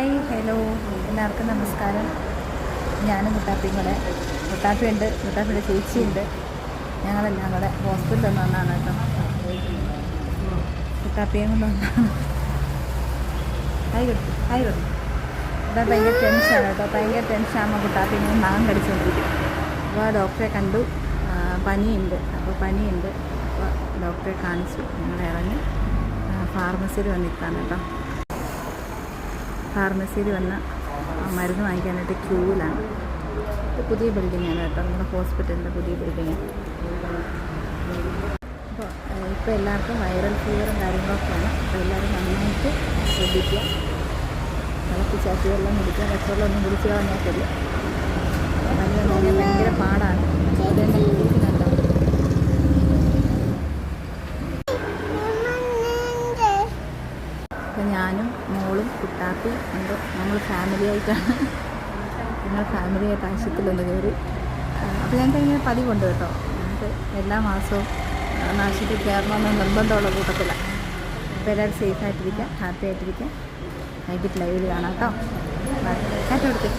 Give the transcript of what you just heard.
Hi hello എല്ലാവർക്കും നമസ്കാരം. ഞാനും കുട്ടാപ്പിയും കൂടെ, കുട്ടാപ്പിയുണ്ട്, കുട്ടാപ്പിയുടെ ചേച്ചിയുണ്ട്, ഞങ്ങളെല്ലാം കൂടെ ഹോസ്പിറ്റലിൽ നിന്ന് വന്നതാണ് കേട്ടോ. കുട്ടാപ്പിയും കൊണ്ട് വന്നതാണ്. ഹായ് കൊടുത്തു, ഹായ് കൊടുത്തു. ഇവിടെ ഭയങ്കര ടെൻഷനാണ് കേട്ടോ. ഭയങ്കര ടെൻഷനാകുമ്പോൾ കുട്ടാപ്പി ഇങ്ങനെ നാം കടിച്ചുകൊണ്ടിരിക്കും. അപ്പോൾ ഡോക്ടറെ കണ്ടു, പനിയുണ്ട്. അപ്പോൾ ഡോക്ടറെ കാണിച്ചു. ഞങ്ങൾ ഇറങ്ങി ഫാർമസിയിൽ വന്നിട്ടാണ് കേട്ടോ. ഫാർമസിയിൽ വന്ന് മരുന്ന് വാങ്ങിക്കാനായിട്ട് ക്യൂവിലാണ്. ഇത് പുതിയ ബിൽഡിങ്ങാണ് കേട്ടോ, നമ്മുടെ ഹോസ്പിറ്റലിൻ്റെ പുതിയ ബിൽഡിങ്. ഇപ്പോൾ എല്ലാവർക്കും വൈറൽ ഫീവറും കാര്യങ്ങളൊക്കെയാണ്. അപ്പോൾ എല്ലാവരും നന്നായിട്ട് ശ്രദ്ധിക്കുക. തിളപ്പിച്ചാറ്റി വെള്ളം കുടിക്കുക, വെച്ചവെള്ളമൊന്നും കുടിച്ച് കളഞ്ഞാൽ പനി വന്നു ഭയങ്കര പാടാണ്. അതുതന്നെ കുടിക്കുന്നുണ്ടോ. അപ്പോൾ ഞാനും മോളും കുട്ടാപ്പി ഉണ്ട്. ഞങ്ങൾ ഫാമിലിയായിട്ടാണ് ആശുപത്രിയിലൊന്ന് കയറി. അപ്പോൾ ഞങ്ങൾക്ക് ഇങ്ങനെ പതിവുണ്ട് കേട്ടോ. ഞങ്ങൾക്ക് എല്ലാ മാസവും ആശുപത്രി കയറണമെന്ന് നിർബന്ധമുള്ള കൂട്ടത്തിലാണ്. അപ്പോൾ എല്ലാവരും സേഫായിട്ടിരിക്കുക, ഹാപ്പി ആയിട്ടിരിക്കുക. വൈകിട്ട് ലൈവിൽ കാണാം കേട്ടോ. കാറ്റ കൊടുത്ത്